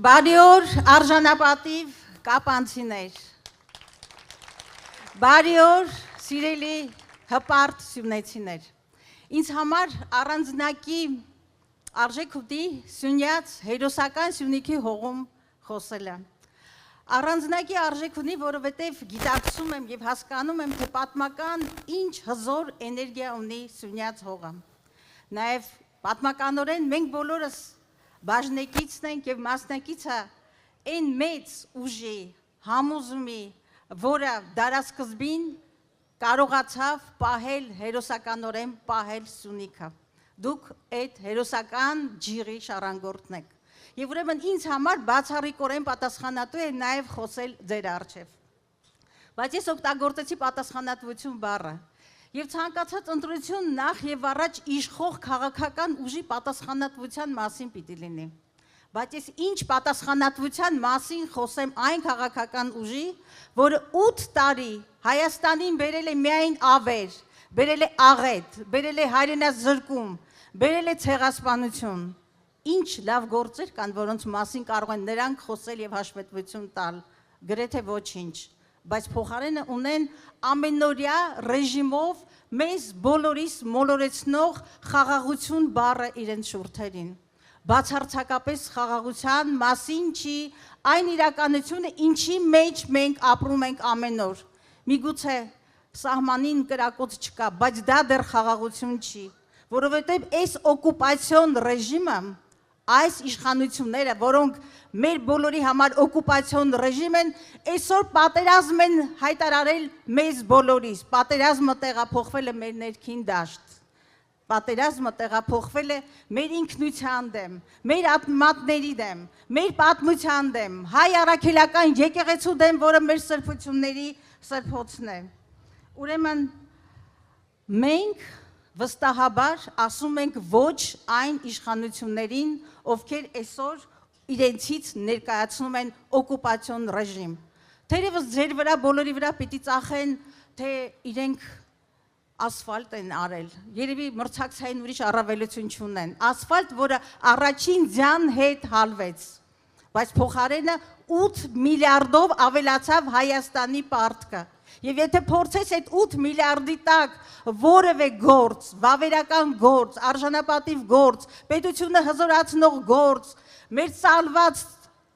Բարի օր արժանապատիվ կապանցիներ, բարի օր սիրելի հպարտ սյունեցիներ, ինձ համար առանձնակի արժեք ուտի սյունյաց հերոսական Սյունիքի հողում խոսելը, առանձնակի արժեք ունի, որովհետև գիտակցում եմ և հասկանում եմ, թե պատմական ինչ հզոր էներգիա ունի Սյունյաց հողը, նաև պատմականորեն մենք բոլորս բաժնեկիցն ենք և մասնակիցը այն մեծ ուժի, համոզումի, որը դարասկզբին կարողացավ պահել հերոսականորեն պահել Սյունիքը, դուք այդ հերոսական ջիղի շարանգորդն եք, և ուրեմն ինձ համար բացառիկորեն պատասխանատու է նաև խոսել ձեր առջև, բայց ես օգտագործեցի պատասխանատվություն բառը, և ցանկացած ընտրություն նախ և առաջ իշխող քաղաքական ուժի պատասխանատվության մասին պիտի լինի, բայց ես ինչ պատասխանատվության մասին խոսեմ այն քաղաքական ուժի, որը 8 տարի Հայաստանին բերել է միայն ավեր, բերել է աղետ, բերել է հայրենազրկում, բերել է ցեղասպանություն, ինչ լավ գործեր կան, որոնց մասին կարող են նրանք խոսել և հաշվետվություն տալ, գրեթե ոչինչ, բայց փոխարենը ունեն ամենօրյա ռեժիմով մեզ բոլորիս մոլորեցնող խաղաղություն բառը իրենց շուրթերին, բացարձակապես խաղաղության մասին չի այն իրականությունը, ինչի մեջ մենք ապրում ենք ամեն օր, միգուցե սահմանին կրակոց չկա, բայց դա դեռ խաղաղություն չի, որովհետև այս օկուպացիոն ռեժիմը, այս իշխանությունները, որոնք մեր բոլորի համար օկուպացիոն ռեժիմ են, այսօր պատերազմ են հայտարարել մեզ բոլորիս, պատերազմը տեղափոխվել է մեր ներքին դաշտ, պատերազմը տեղափոխվել է մեր ինքնության դեմ, մեր մատների դեմ, մեր պատմության դեմ, հայ առաքելական եկեղեցու դեմ, որը մեր սրբությունների սրբոցն է, ուրեմն մենք վստահաբար ասում ենք ոչ այն իշխանություններին, ովքեր այսօր իրենցից ներկայացնում են օկուպացիոն ռեժիմ, թերևս ձեր վրա բոլորի վրա պիտի ծախեն, թե իրենք ասֆալտ են արել, երևի մրցակցային ուրիշ առավելություն չունեն, ասֆալտ, որը առաջին ձյան հետ հալվեց, բայց փոխարենը 8 միլիարդով ավելացավ Հայաստանի պարտքը, և եթե փորձես այդ 8 միլիարդի տակ որևէ գործ, վավերական գործ, արժանապատիվ գործ, պետությունը հզորացնող գործ, մեր ծալված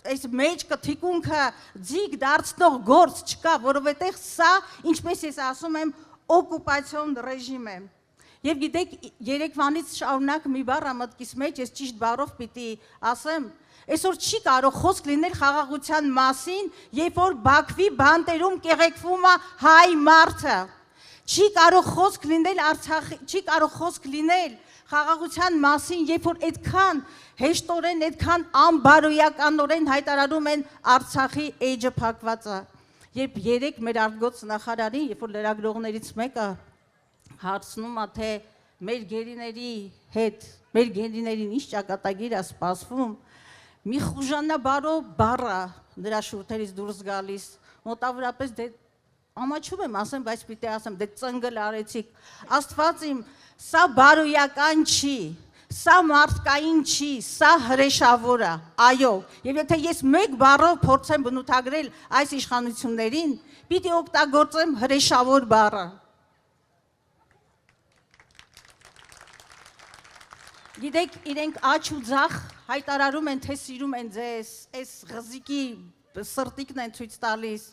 այս մեջքը, թիկունքը ձիգ դարձնող գործ չկա, որովհետև սա, ինչպես ես ասում եմ, օկուպացիոն ռեժիմ է, և գիտեք, երեկվանից շարունակ մի բառ մտքիս մեջ, ես ճիշտ բառով պիտի ասեմ, այսօր չի կարող խոսք լինել խաղաղության մասին, երբ որ Բաքվի բանտերում կեղեքվում է հայ մարդը, չի կարող խոսք լինել Արցախի, չի կարող խոսք լինել խաղաղության մասին, երբ որ այդքան հեշտորեն, այդքան անբարոյականորեն հայտարարում են Արցախի էջը փակվածը, երբ երեկ մեր արտգոց նախարարին, երբ որ լրագրողներից մեկը հարցնում է, թե մեր գերիների հետ, մեր գերիներին ինչ ճակատագիր է սպասվում, մի խուժանաբարո բառը նրա շուրթերից դուրս գալիս, մոտավորապես դե ամաչում եմ ասեմ, բայց պիտի ասեմ, դե ծնգլ արեցիք, Աստված իմ, սա բարոյական չի, սա մարդկային չի, սա հրեշավոր է, այո, և եթե ես մեկ բառով փորձեմ բնութագրել այս իշխանություններին, պիտի օգտագործեմ հրեշավոր բառը։ Գիտեք, իրենք աչ ու ձախ հայտարարում են, թե սիրում են ձեզ, այս ղզիկի սրտիկն են ցույց տալիս,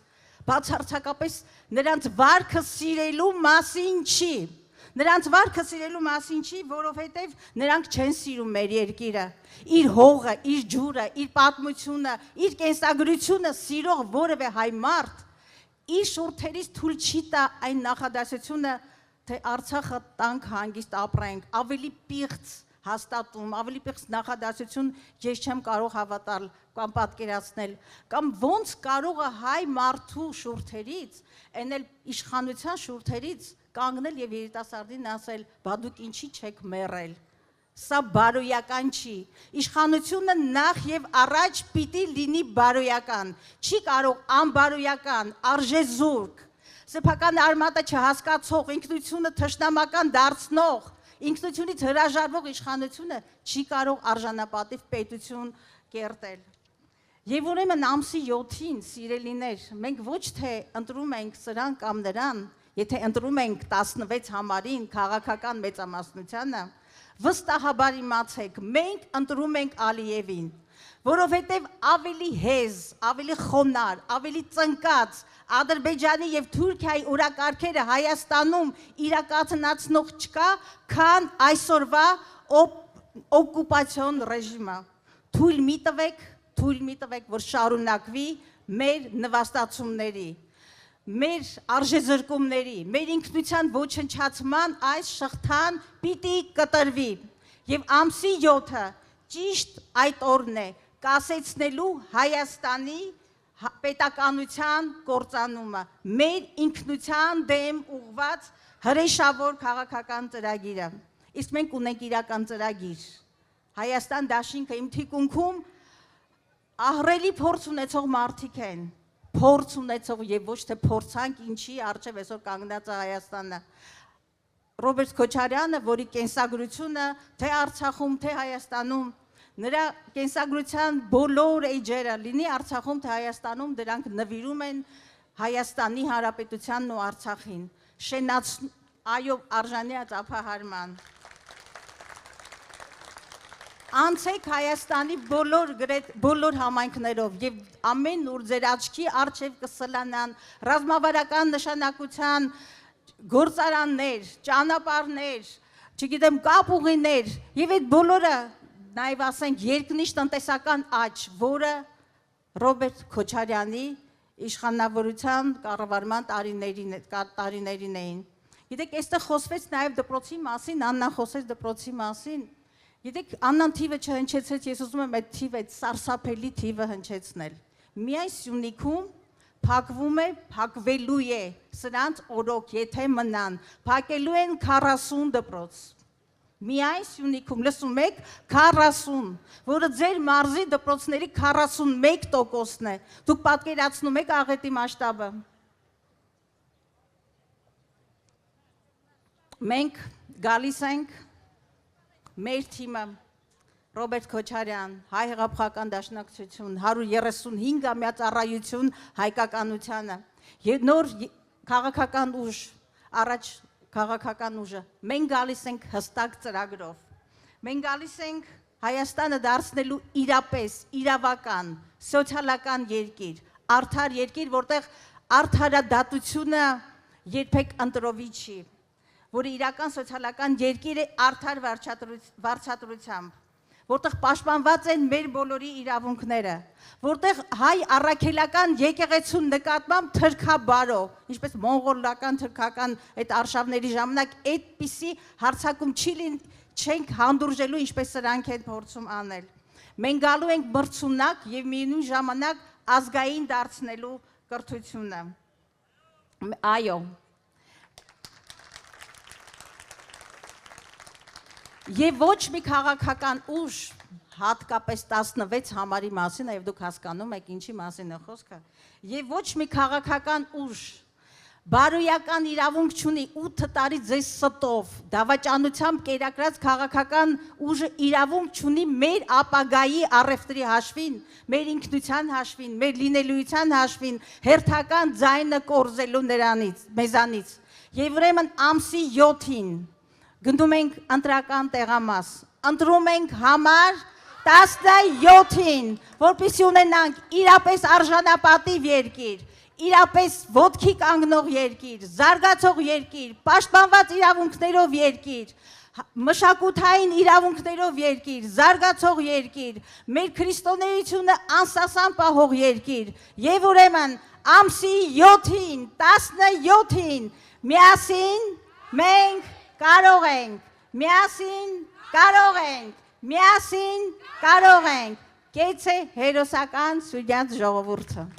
բացարձակապես նրանց վարքը սիրելու մասին չի, նրանց վարքը սիրելու մասին չի, որովհետև նրանք չեն սիրում մեր երկիրը, իր հողը, իր ջուրը, իր պատմությունը, իր կենսագրությունը սիրող որևէ հայ մարդ, իր շուրթերից թույլ չի տա այն նախադասությունը, թե Արցախը տանք հանգիստ ապրենք, ավելի պիղծ հաստատում, ավելի պիղծ նախադասություն ես չեմ կարող հավատալ կամ պատկերացնել, կամ ոնց կարող է հայ մարդու շուրթերից, այն էլ իշխանության շուրթերից կանգնել և երիտասարդին ասել, բա դուք ինչի չեք մեռել, սա բարոյական չի, իշխանությունը նախ և առաջ պիտի լինի բարոյական, չի կարող անբարոյական, արժեզուրկ, սեփական արմատը չհասկացող, ինքնությունը թշնամական դարձնող, ինքնությունից հրաժարվող իշխանությունը չի կարող արժանապատիվ պետություն կերտել։ Եվ ուրեմն ամսի 7-ին, սիրելիներ, մենք ոչ թե ընտրում ենք սրան կամ նրան, եթե ընտրում ենք 16 համարին քաղաքական մեծամասնությանը, վստահաբար իմացեք, մենք ընտրում ենք Ալիևին, որովհետև ավելի հեզ, ավելի խոնար, ավելի ծնկած Ադրբեջանի եւ Թուրքիայի օրակարգերը Հայաստանում իրականացնող չկա, քան այսօրվա օկուպացիոն ռեժիմը։ Թույլ մի տվեք, որ շարունակվի մեր նվաստացումների, մեր արժեզրկումների, մեր ինքնության ոչնչացման այս շղթան պիտի կտրվի։ Եվ ամսի 7-ը ճիշտ այդ օրն է կասեցնելու Հայաստանի պետականության կործանումը, մեր ինքնության դեմ ուղղված հրեշավոր քաղաքական ծրագիրը։ Իսկ մենք ունենք իրական ծրագիր։ Հայաստան դաշինքը իմ թիկունքում ահռելի փորձ ունեցող մարդիկ են, փորձ ունեցող եւ ոչ թե փորձանք ինչի արժեվ այսօր կանգնած է Հայաստանը։ Ռոբերտ Քոչարյանը, որի կենսագրությունը թե Արցախում, թե Հայաստանում, նրա կենսագրության բոլոր էջերը, լինի Արցախում, թե Հայաստանում, դրանք նվիրում են Հայաստանի Հանրապետությանն ու Արցախին։ Այո, արժանի է ծափահարման։ Անցեք Հայաստանի բոլոր համայնքներով եւ ամեն ուր ձեր աչքի առջև կսլանան ռազմավարական նշանակության գործարաններ, ճանապարհներ, չգիտեմ, կապուղիներ եւ այդ բոլորը նաեւ ասենք երկնիշ տնտեսական աճ, որը Ռոբերտ Քոչարյանի իշխանավորության կառավարման տարիներին էին։ Գիտեք, այստեղ խոսվեց նաեւ դպրոցի մասին, Աննան խոսեց դպրոցի մասին։ Գիտեք, Աննան թիվը չհնչեցրեց, ես ուզում եմ այդ թիվը, այդ սարսափելի թիվը հնչեցնել։ Միայն Սյունիքում փակվում է, փակվելու է սրանց օրոք, եթե մնան, փակելու են 40 դպրոց։ Միայն Սյունիքում, լսում եք, 40, որը ձեր մարզի դպրոցների 41%-ն է։ Դուք պատկերացնում եք աղետի մասշտաբը։ Մենք գալիս ենք մեր թիմը, Ռոբերտ Քոչարյան, Հայ հեղափոխական դաշնակցություն, 135-ամյա ծառայություն հայկականությանը, նոր քաղաքական ուժ, առաջ քաղաքական ուժը, մենք գալիս ենք հստակ ծրագրով, մենք գալիս ենք Հայաստանը դարձնելու իրապես, իրավական, սոցիալական երկիր, արդար երկիր, որտեղ արդարադատությունը երբեք ընտրովի չի, որը իրական սոցիալական երկիր է արդար վարչատրությամբ, որտեղ պաշտպանված են մեր բոլորի իրավունքները, որտեղ հայ առաքելական եկեղեցու նկատմամբ թրքաբարո, ինչպես մոնղոլական թրքական այդ արշավների ժամանակ այդպիսի հարձակում չենք հանդուրժելու, ինչպես սրանք են փորձում անել։ Մենք գալու ենք մրցունակ եւ միևնույն ժամանակ ազգային դարձնելու կրթությունը։ Այո։ Եվ ոչ մի քաղաքական ուժ, հատկապես 16 համարի մասին, եւ դուք հասկանում եք ինչի մասին է խոսքը, եւ ոչ մի քաղաքական ուժ բարոյական իրավունք չունի 8 տարի ձեզ ստով, դավաճանությամբ կերակրած քաղաքական ուժը իրավունք չունի մեր ապագայի առևտրի հաշվին, մեր ինքնության հաշվին, մեր լինելիության հաշվին, հերթական ձայնը կորզելու մեզանից։ Եվ ուրեմն ամսի 7-ին գնում ենք ընտրական տեղամաս, ընտրում ենք համար 17-ին, որպեսզի ունենանք իրապես արժանապատիվ երկիր, իրապես ոտքի կանգնող երկիր, զարգացող երկիր, պաշտպանված իրավունքներով երկիր, մշակութային իրավունքներով երկիր, զարգացող երկիր, մեր քրիստոնեությունը անսասան պահող երկիր, եւ ուրեմն ամսի 7-ին, 17-ին միասին մենք կարող ենք, միասին կարող ենք, միասին կարող ենք, կեցե հերոսական Սուրյանց ժողովուրդը։